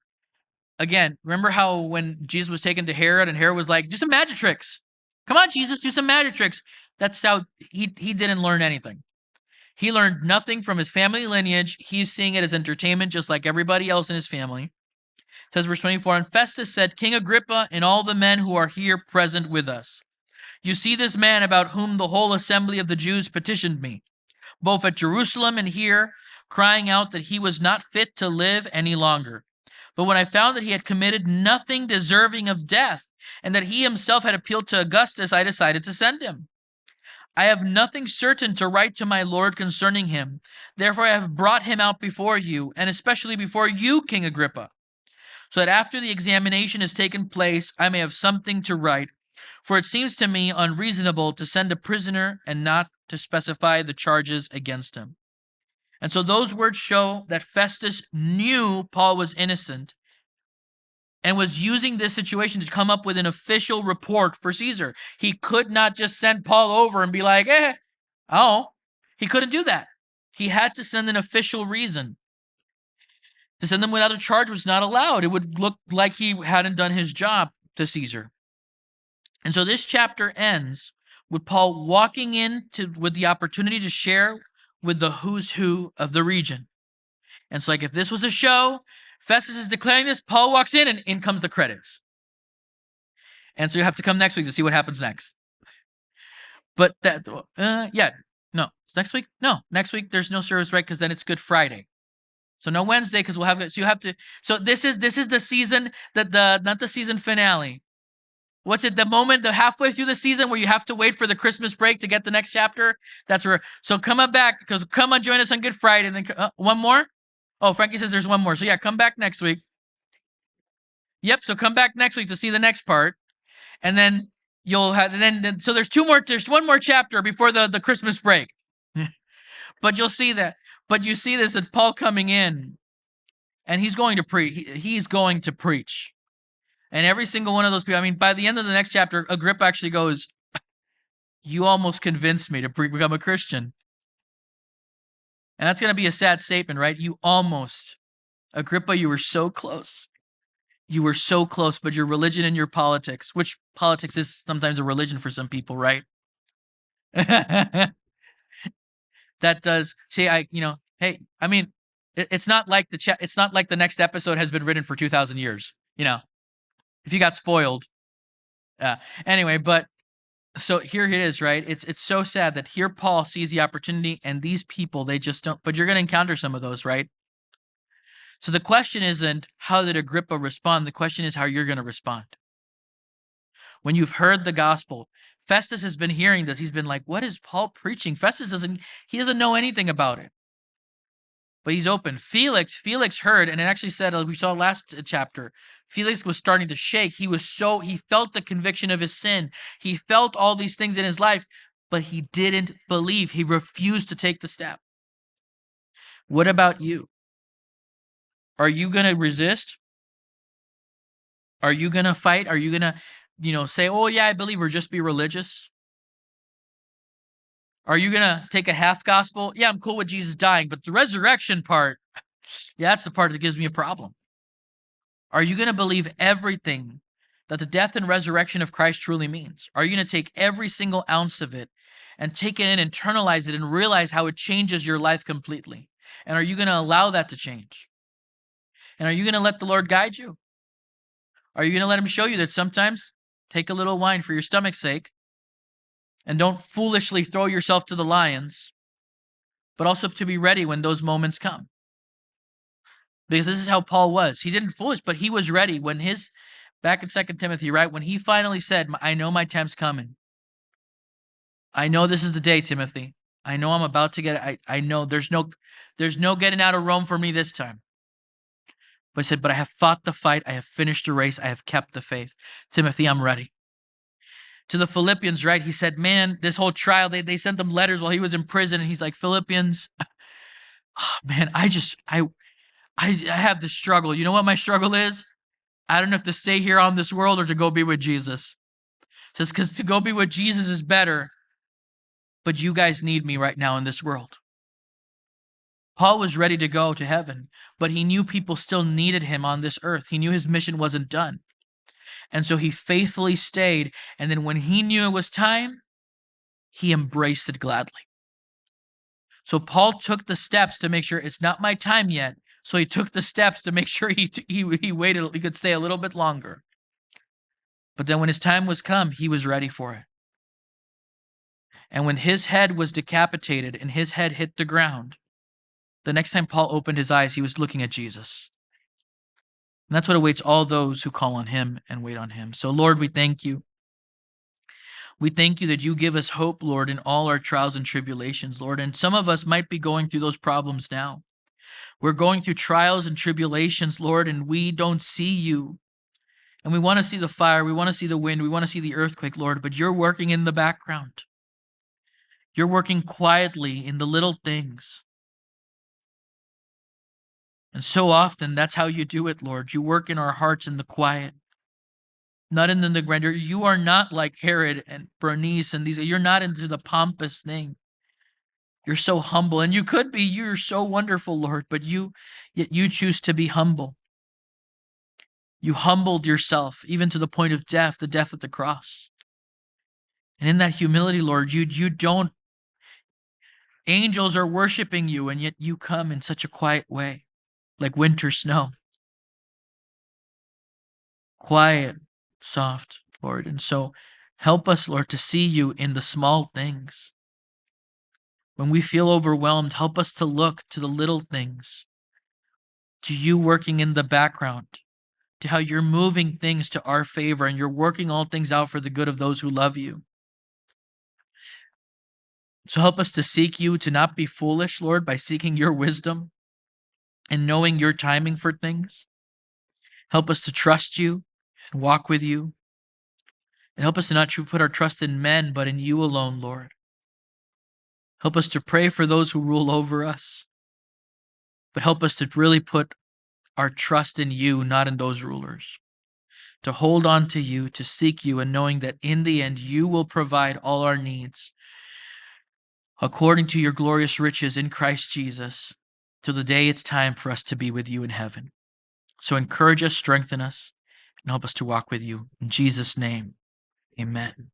again, remember how when Jesus was taken to Herod and Herod was like, do some magic tricks. Come on, Jesus, do some magic tricks. That's how he didn't learn anything. He learned nothing from his family lineage. He's seeing it as entertainment, just like everybody else in his family. It says verse 24, and Festus said, King Agrippa and all the men who are here present with us, you see this man about whom the whole assembly of the Jews petitioned me, both at Jerusalem and here, crying out that he was not fit to live any longer. But when I found that he had committed nothing deserving of death, and that he himself had appealed to Augustus, I decided to send him. I have nothing certain to write to my Lord concerning him. Therefore I have brought him out before you, and especially before you, King Agrippa, so that after the examination has taken place, I may have something to write. For it seems to me unreasonable to send a prisoner and not to specify the charges against him. And so those words show that Festus knew Paul was innocent and was using this situation to come up with an official report for Caesar. He could not just send Paul over and be like, he couldn't do that. He had to send an official reason. To send them without a charge was not allowed. It would look like he hadn't done his job to Caesar. And so this chapter ends with Paul walking in with the opportunity to share with the who's who of the region. And it's like if this was a show, Festus is declaring this, Paul walks in and in comes the credits. And so you have to come next week to see what happens next. But next week? No, next week there's no service, right? Because then it's Good Friday. So no Wednesday because we'll have, so you have to, so this is the season, not the season finale. What's it? The halfway through the season where you have to wait for the Christmas break to get the next chapter. That's where. So come on back because come on, join us on Good Friday. And then one more. Oh, Frankie says there's one more. So yeah, come back next week. Yep. So come back next week to see the next part, and then you'll have. And then so there's two more. There's one more chapter before the Christmas break. But you'll see that. But you see this. It's Paul coming in, and he's going to preach. He's going to preach. And every single one of those people, I mean, by the end of the next chapter, Agrippa actually goes, you almost convinced me to become a Christian. And that's going to be a sad statement, right? Agrippa, you were so close. You were so close, but your religion and your politics, which politics is sometimes a religion for some people, right? That does. See, hey, I mean, it's not like it's not like the next episode has been written for 2,000 years. If you got spoiled. Anyway, but so here it is, right? It's so sad that here Paul sees the opportunity, and these people, they just don't. But you're going to encounter some of those, right? So the question isn't how did Agrippa respond? The question is how you're going to respond. When you've heard the gospel, Festus has been hearing this. He's been like, what is Paul preaching? Festus doesn't know anything about it. But he's open. Felix heard, and it actually said, we saw last chapter, Felix was starting to shake. He felt the conviction of his sin. He felt all these things in his life, but he didn't believe. He refused to take the step. What about you? Are you going to resist? Are you going to fight? Are you going to, say, oh yeah, I believe, or just be religious? Are you going to take a half gospel? Yeah, I'm cool with Jesus dying, but the resurrection part, yeah, that's the part that gives me a problem. Are you going to believe everything that the death and resurrection of Christ truly means? Are you going to take every single ounce of it and take it in, internalize it, and realize how it changes your life completely? And are you going to allow that to change? And are you going to let the Lord guide you? Are you going to let him show you that sometimes take a little wine for your stomach's sake, and don't foolishly throw yourself to the lions, but also to be ready when those moments come? Because this is how Paul was. He didn't foolish, but he was ready when back in 2 Timothy, right? When he finally said, I know my time's coming. I know this is the day, Timothy. I know I'm about to get it. I know there's no getting out of Rome for me this time. But he said, but I have fought the fight. I have finished the race. I have kept the faith. Timothy, I'm ready. To the Philippians, right? He said, man, this whole trial, they sent them letters while he was in prison. And he's like, Philippians, oh, man, I have this struggle. You know what my struggle is? I don't know if to stay here on this world or to go be with Jesus. It says, because to go be with Jesus is better, but you guys need me right now in this world. Paul was ready to go to heaven, but he knew people still needed him on this earth. He knew his mission wasn't done. And so he faithfully stayed. And then when he knew it was time, he embraced it gladly. So Paul took the steps to make sure it's not my time yet. So he took the steps to make sure he waited, he could stay a little bit longer. But then when his time was come, he was ready for it. And when his head was decapitated and his head hit the ground, the next time Paul opened his eyes, he was looking at Jesus. And that's what awaits all those who call on him and wait on him. So Lord, we thank you. We thank you that you give us hope, Lord, in all our trials and tribulations, Lord. And some of us might be going through those problems now. We're going through trials and tribulations, Lord, and we don't see you. And we want to see the fire. We want to see the wind. We want to see the earthquake, Lord, but you're working in the background. You're working quietly in the little things. And so often, that's how you do it, Lord. You work in our hearts in the quiet, not in the grandeur. You are not like Herod and Bernice and these. You're not into the pompous thing. You're so humble, and you could be. You're so wonderful, Lord, but yet you choose to be humble. You humbled yourself even to the point of death, the death at the cross. And in that humility, Lord, you don't. Angels are worshiping you, and yet you come in such a quiet way, like winter snow. Quiet, soft, Lord. And so help us, Lord, to see you in the small things. When we feel overwhelmed, help us to look to the little things, to you working in the background, to how you're moving things to our favor and you're working all things out for the good of those who love you. So help us to seek you, to not be foolish, Lord, by seeking your wisdom and knowing your timing for things. Help us to trust you and walk with you. And help us to not put our trust in men, but in you alone, Lord. Help us to pray for those who rule over us. But help us to really put our trust in you, not in those rulers. To hold on to you, to seek you, and knowing that in the end you will provide all our needs according to your glorious riches in Christ Jesus, till the day it's time for us to be with you in heaven. So encourage us, strengthen us, and help us to walk with you. In Jesus' name, amen.